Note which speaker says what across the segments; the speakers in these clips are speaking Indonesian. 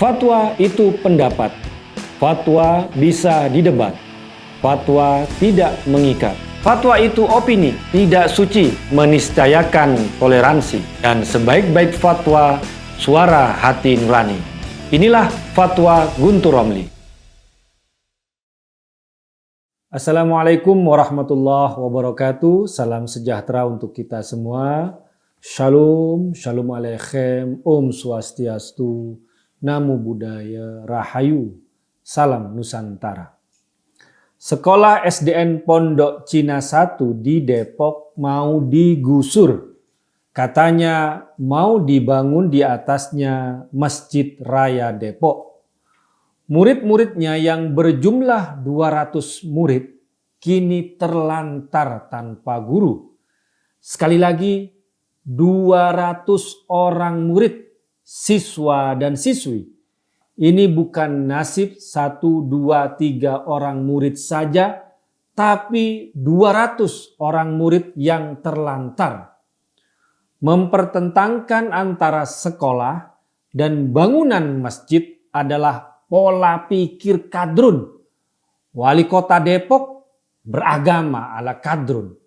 Speaker 1: Fatwa itu pendapat. Fatwa bisa didebat. Fatwa tidak mengikat. Fatwa itu opini, tidak suci, meniscayakan toleransi. Dan sebaik-baik fatwa, suara hati nurani. Inilah Fatwa Guntur Romli. Assalamualaikum warahmatullahi wabarakatuh. Salam sejahtera untuk kita semua. Shalom, shalom aleichem, om swastiastu, namo buddhaya, rahayu, salam Nusantara. Sekolah SDN Pondok Cina 1 di Depok mau digusur. Katanya mau dibangun di atasnya Masjid Raya Depok. Murid-muridnya yang berjumlah 200 murid kini terlantar tanpa guru. Sekali lagi, 200 orang murid, siswa dan siswi. Ini bukan nasib 1, 2, 3 orang murid saja, tapi 200 orang murid yang terlantar. Mempertentangkan antara sekolah dan bangunan masjid adalah pola pikir kadrun. Wali Kota Depok beragama ala kadrun.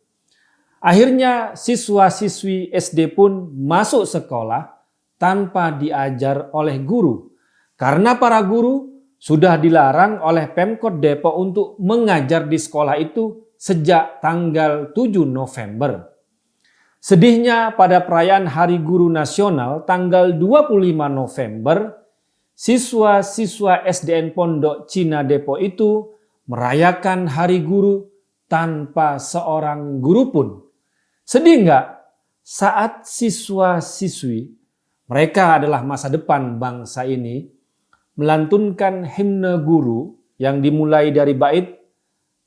Speaker 1: Akhirnya siswa-siswi SD pun masuk sekolah tanpa diajar oleh guru. Karena para guru sudah dilarang oleh Pemkot Depok untuk mengajar di sekolah itu sejak tanggal 7 November. Sedihnya pada perayaan Hari Guru Nasional tanggal 25 November, siswa-siswa SDN Pondok Cina Depok itu merayakan Hari Guru tanpa seorang guru pun. Sedih nggak? Saat siswa-siswi, mereka adalah masa depan bangsa ini, melantunkan himne guru yang dimulai dari bait,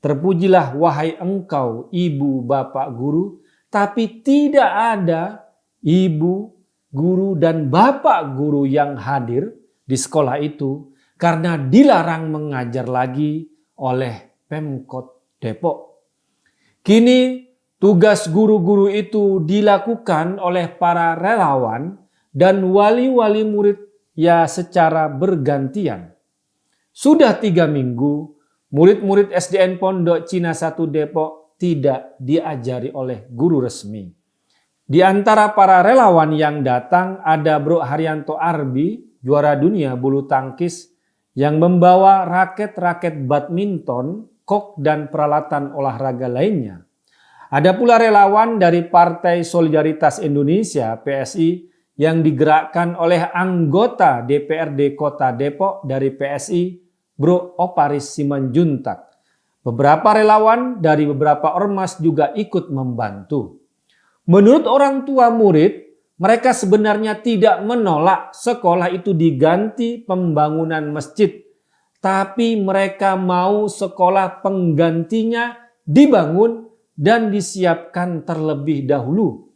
Speaker 1: "Terpujilah wahai engkau ibu bapak guru," tapi tidak ada ibu, guru dan bapak guru yang hadir di sekolah itu karena dilarang mengajar lagi oleh Pemkot Depok. Kini tugas guru-guru itu dilakukan oleh para relawan dan wali-wali murid ya secara bergantian. Sudah 3 minggu, murid-murid SDN Pondok Cina 1 Depok tidak diajari oleh guru resmi. Di antara para relawan yang datang ada Bro Haryanto Arbi, juara dunia bulu tangkis, yang membawa raket-raket badminton, kok dan peralatan olahraga lainnya. Ada pula relawan dari Partai Solidaritas Indonesia (PSI) yang digerakkan oleh anggota DPRD Kota Depok dari PSI, Bro Oparis Simanjuntak. Beberapa relawan dari beberapa ormas juga ikut membantu. Menurut orang tua murid, mereka sebenarnya tidak menolak sekolah itu diganti pembangunan masjid, tapi mereka mau sekolah penggantinya dibangun dan disiapkan terlebih dahulu.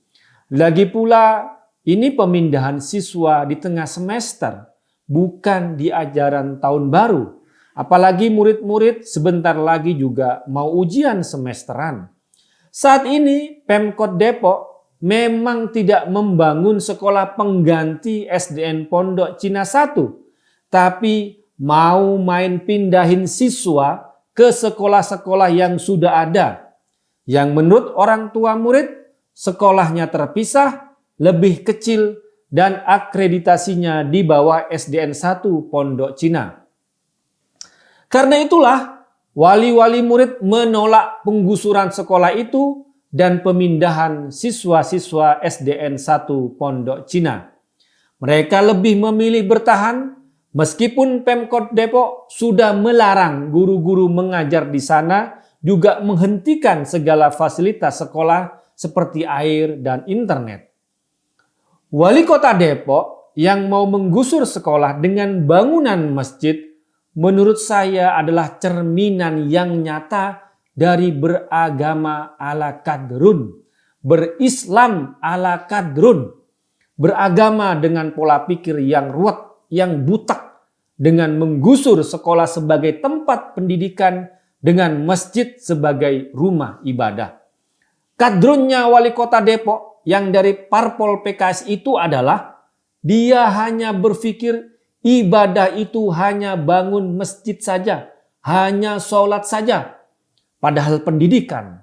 Speaker 1: Lagi pula, ini pemindahan siswa di tengah semester, bukan di ajaran tahun baru. Apalagi murid-murid sebentar lagi juga mau ujian semesteran. Saat ini Pemkot Depok memang tidak membangun sekolah pengganti SDN Pondok Cina 1, tapi mau main pindahin siswa ke sekolah-sekolah yang sudah ada. Yang menurut orang tua murid, sekolahnya terpisah, lebih kecil, dan akreditasinya di bawah SDN 1 Pondok Cina. Karena itulah, wali-wali murid menolak penggusuran sekolah itu dan pemindahan siswa-siswa SDN 1 Pondok Cina. Mereka lebih memilih bertahan meskipun Pemkot Depok sudah melarang guru-guru mengajar di sana, juga menghentikan segala fasilitas sekolah seperti air dan internet. Wali Kota Depok yang mau menggusur sekolah dengan bangunan masjid menurut saya adalah cerminan yang nyata dari beragama ala kadrun, berislam ala kadrun, beragama dengan pola pikir yang ruwet, yang butak, dengan menggusur sekolah sebagai tempat pendidikan dengan masjid sebagai rumah ibadah. Kadrunnya Wali Kota Depok yang dari parpol PKS itu adalah dia hanya berpikir Ibadah itu hanya bangun masjid saja, hanya sholat saja. Padahal pendidikan,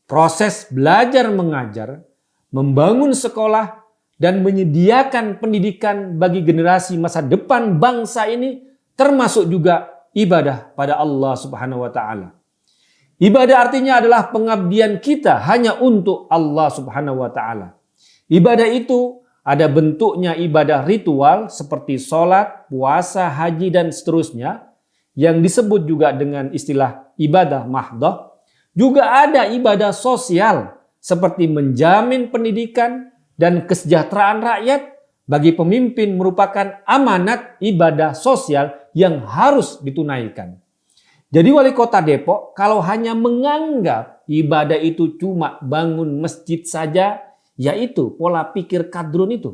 Speaker 1: proses belajar mengajar, membangun sekolah, dan menyediakan pendidikan bagi generasi masa depan bangsa ini termasuk juga ibadah pada Allah Subhanahu wa taala. Ibadah artinya adalah pengabdian kita hanya untuk Allah Subhanahu wa taala. Ibadah itu ada bentuknya ibadah ritual seperti sholat, puasa, haji, dan seterusnya yang disebut juga dengan istilah ibadah mahdoh. Juga ada ibadah sosial seperti menjamin pendidikan dan kesejahteraan rakyat. Bagi pemimpin merupakan amanat ibadah sosial yang harus ditunaikan. Jadi wali kota Depok kalau hanya menganggap ibadah itu cuma bangun masjid saja, yaitu pola pikir kadrun itu.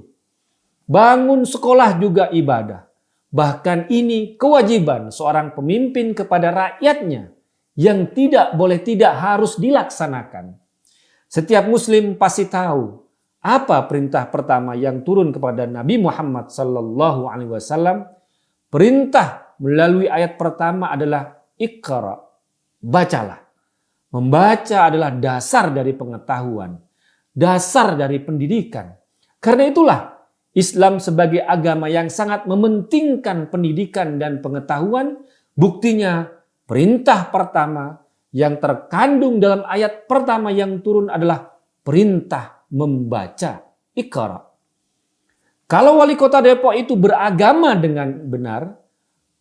Speaker 1: Bangun sekolah juga ibadah. Bahkan ini kewajiban seorang pemimpin kepada rakyatnya yang tidak boleh tidak harus dilaksanakan. Setiap muslim pasti tahu apa perintah pertama yang turun kepada Nabi Muhammad SAW. Perintah melalui ayat pertama adalah Iqra, bacalah. Membaca adalah dasar dari pengetahuan, dasar dari pendidikan. Karena itulah Islam sebagai agama yang sangat mementingkan pendidikan dan pengetahuan. Buktinya perintah pertama yang terkandung dalam ayat pertama yang turun adalah perintah membaca, Iqra. Kalau wali kota Depok itu beragama dengan benar,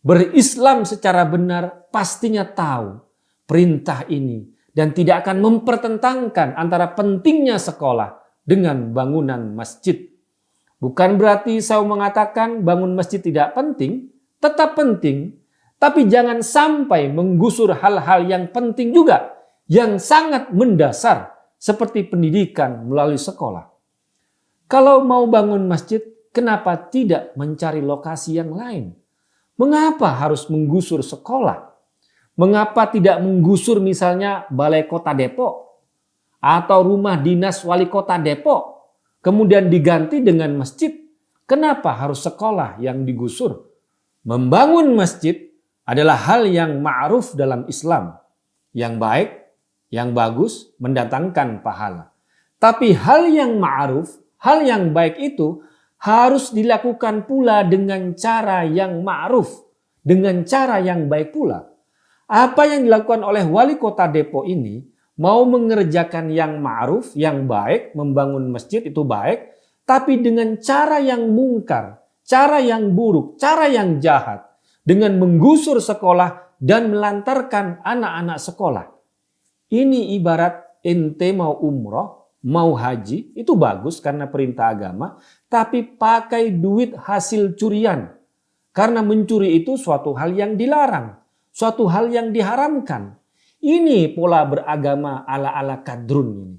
Speaker 1: berislam secara benar, pastinya tahu perintah ini dan tidak akan mempertentangkan antara pentingnya sekolah dengan bangunan masjid. Bukan berarti saya mengatakan bangun masjid tidak penting, tetap penting, tapi jangan sampai menggusur hal-hal yang penting juga, yang sangat mendasar seperti pendidikan melalui sekolah. Kalau mau bangun masjid, kenapa tidak mencari lokasi yang lain? Mengapa harus menggusur sekolah? Mengapa tidak menggusur misalnya Balai Kota Depok atau rumah dinas wali kota Depok, kemudian diganti dengan masjid? Kenapa harus sekolah yang digusur? Membangun masjid adalah hal yang ma'ruf dalam Islam, yang baik, yang bagus, mendatangkan pahala. Tapi hal yang ma'ruf, hal yang baik itu harus dilakukan pula dengan cara yang ma'ruf, dengan cara yang baik pula. Apa yang dilakukan oleh wali kota Depok ini, mau mengerjakan yang ma'ruf, yang baik, membangun masjid itu baik, tapi dengan cara yang mungkar, cara yang buruk, cara yang jahat, dengan menggusur sekolah dan melantarkan anak-anak sekolah. Ini ibarat ente mau umroh, mau haji, itu bagus karena perintah agama, tapi pakai duit hasil curian. Karena mencuri itu suatu hal yang dilarang, suatu hal yang diharamkan. Ini pola beragama ala-ala kadrun ini.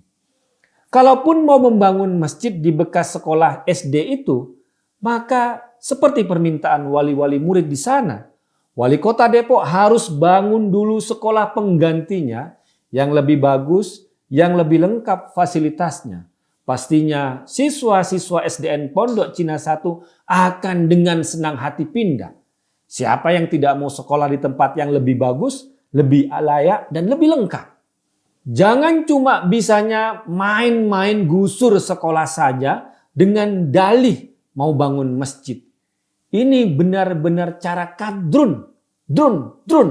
Speaker 1: Kalaupun mau membangun masjid di bekas sekolah SD itu, maka seperti permintaan wali-wali murid di sana, wali kota Depok harus bangun dulu sekolah penggantinya yang lebih bagus, yang lebih lengkap fasilitasnya. Pastinya siswa-siswa SDN Pondok Cina 1 akan dengan senang hati pindah. Siapa yang tidak mau sekolah di tempat yang lebih bagus, lebih layak, dan lebih lengkap? Jangan cuma bisanya main-main gusur sekolah saja dengan dalih mau bangun masjid. Ini benar-benar cara kadrun, drun.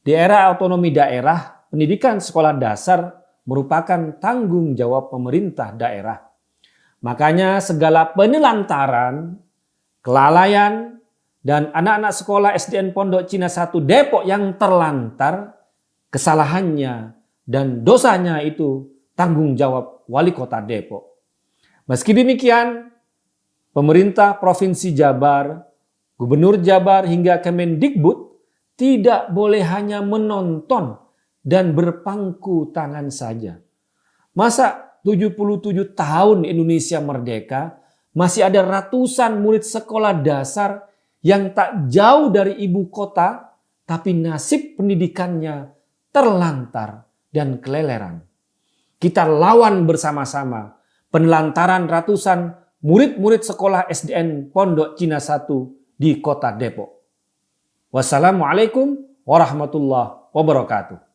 Speaker 1: Di era otonomi daerah, pendidikan sekolah dasar merupakan tanggung jawab pemerintah daerah. Makanya segala penelantaran, kelalaian, dan anak-anak sekolah SDN Pondok Cina 1 Depok yang terlantar, kesalahannya dan dosanya itu tanggung jawab wali kota Depok. Meski demikian, pemerintah Provinsi Jabar, Gubernur Jabar hingga Kemendikbud tidak boleh hanya menonton dan berpangku tangan saja. Masa 77 tahun Indonesia merdeka masih ada ratusan murid sekolah dasar yang tak jauh dari ibu kota tapi nasib pendidikannya terlantar dan keleleran. Kita lawan bersama-sama penelantaran ratusan murid-murid sekolah SDN Pondok Cina 1 di kota Depok. Wassalamualaikum warahmatullahi wabarakatuh.